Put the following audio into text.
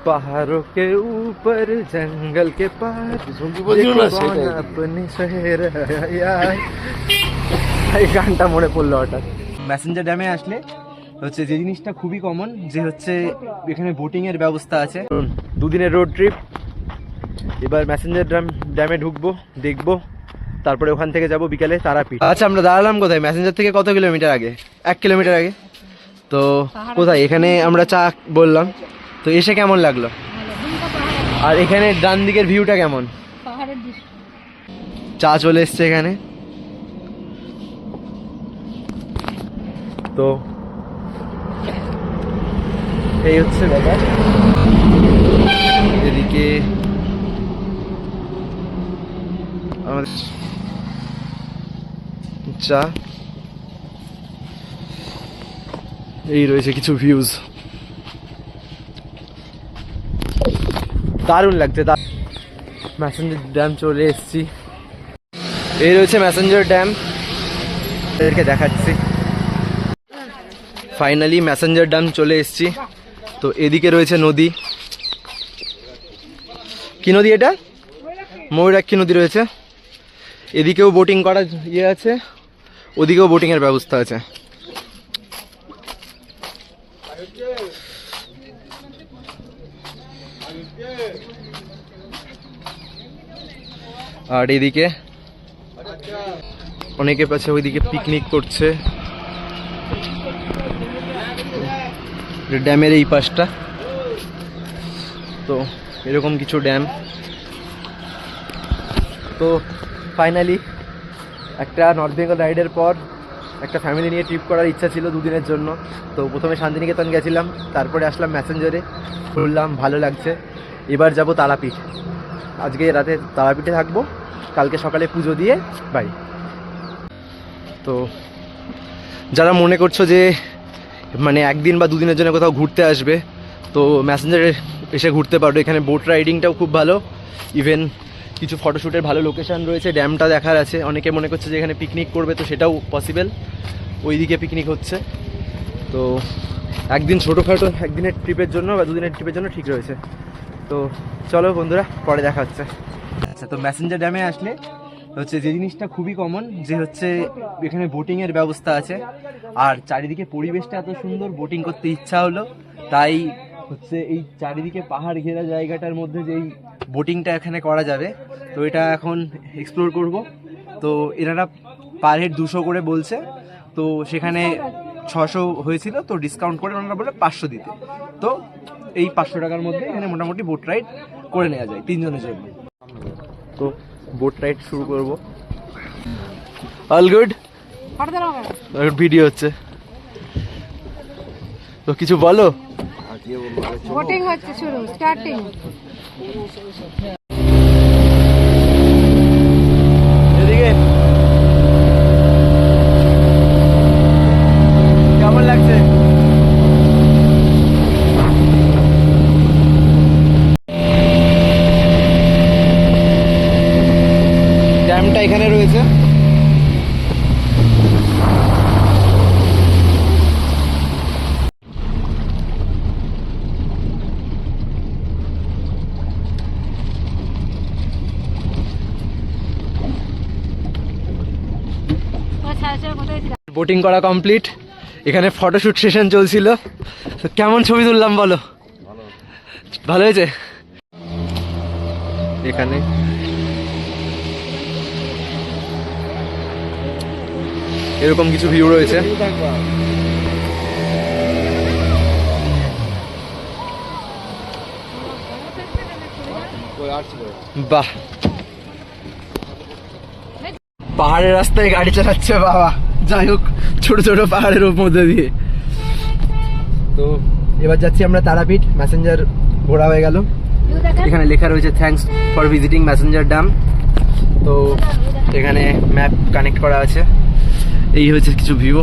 पहाड़ों के ऊपर जंगल के पार अपने शहर এই গানটা মনে পড়লো হঠাৎ। ম্যাসেঞ্জার ড্যামে আসলে হচ্ছে যে জিনিসটা খুবই কমন, যে হচ্ছে এখানে বোটিং এর ব্যবস্থা আছে। দুদিনের রোড ট্রিপ, এবার ম্যাসেঞ্জার ড্যামে ঢুকবো, দেখবো, তারপরে ওখান থেকে যাব বিকালে তারাপীঠ। আচ্ছা, আমরা দাঁড়ালাম কোথায়? ম্যাসেঞ্জার থেকে কত কিলোমিটার আগে? 1 কিলোমিটার আগে। তো কোথায়? এখানে আমরা চা বললাম। তো এসে কেমন লাগলো? আর এখানে ডান দিকের ভিউটা কেমন? চা চলে এসছে এখানে। তো এই হচ্ছে ব্যাপার। এদিকে আমাদের চা, এই রয়েছে কিছু ভিউজ, দারুণ লাগছে। ম্যাসেঞ্জার ড্যাম চলে এসেছি। এই রয়েছে ম্যাসেঞ্জার ড্যাম, এদেরকে দেখাচ্ছি। ফাইনালি ম্যাসেঞ্জার ড্যাম চলে এসেছি। তো এদিকে রয়েছে নদী। কি নদী এটা? ময়ূরাক্ষী নদী রয়েছে। এদিকেও বোটিং করার ইয়ে আছে, ওদিকেও বোটিংয়ের ব্যবস্থা আছে। আর এদিকে অনেকে পাশে ওইদিকে পিকনিক করছে। ড্যামের এই পাশটা তো এরকম কিছু ড্যাম। তো ফাইনালি একটা নর্থ বেঙ্গল রাইডের পর একটা ফ্যামিলি নিয়ে ট্রিপ করার ইচ্ছা ছিল 2 দিনের জন্য। তো প্রথমে শান্তিনিকেতন গেছিলাম, তারপরে আসলাম ম্যাসেঞ্জারে, ঘুরলাম, ভালো লাগছে। এবার যাব তারাপীঠ। আজকে রাতে তারাপীঠে থাকবো, কালকে সকালে পুজো দিয়ে বাড়ি। তো যারা মনে করছো যে মানে 1 দিন বা 2 দিনের জন্য কোথাও ঘুরতে আসবে, তো ম্যাসেঞ্জারে এসে ঘুরতে পারো। এখানে বোট রাইডিংটাও খুব ভালো, ইভেন কিছু ফটোশ্যুটের ভালো লোকেশান রয়েছে, ড্যামটা দেখার আছে। অনেকে মনে করছে যে এখানে পিকনিক করবে, তো সেটাও পসিবল। ওইদিকে পিকনিক হচ্ছে। তো একদিন ছোটোখাটো একদিনের ট্রিপের জন্য বা 2 দিনের ট্রিপের জন্য ঠিক রয়েছে। তো চলো বন্ধুরা, পরে দেখা হচ্ছে। আচ্ছা, তো ম্যাসেঞ্জার ড্যামে আসলে হচ্ছে যে জিনিসটা খুবই কমন, যে হচ্ছে এখানে বোটিংয়ের ব্যবস্থা আছে। আর চারিদিকে পরিবেশটা এত সুন্দর, বোটিং করতে ইচ্ছা হলো। তাই হচ্ছে এই চারিদিকে পাহাড় ঘেরা জায়গাটার মধ্যে যেই বোটিংটা এখানে করা যাবে, তো এটা এখন এক্সপ্লোর করব। তো এনারা পার হেড 200 করে বলছে। তো সেখানে 600 হয়েছিল, তো ডিসকাউন্ট করে ওনারা বলে 500 দিতে। তো এই 500 টাকার মধ্যে এখানে মোটামুটি বোট রাইড করে নেওয়া যায় 3 জনের জন্য। তো বোট রাইড শুরু করবো। অল গুড, ভিডিও হচ্ছে। তো কিছু বলো। বোটিং হচ্ছে শুরু, স্টার্টিং। এদিকে কেমন লাগছে? ড্যামটা এখানে রয়েছে। বোটিং করা কমপ্লিট। এখানে ফটোশুট সেশন চলছিল। তো কেমন ছবি তুললাম বলো? ভালো হয়েছে। এখানে এরকম কিছু ভিউ রয়েছে। বাহ, পাহাড়ের রাস্তায় গাড়ি চালাচ্ছে বাবা। যাই হোক, ছোট ছোট পাহাড়ের মধ্যে দিয়ে। তো এবার যাচ্ছি আমরা তারাপীঠ। ম্যাসেঞ্জার ঘোরা হয়ে গেল। এখানে লেখা রয়েছে thanks for visiting Massanjore dam. তো এখানে ম্যাপ কানেক্ট করা আছে। এই হচ্ছে কিছু ভিউ।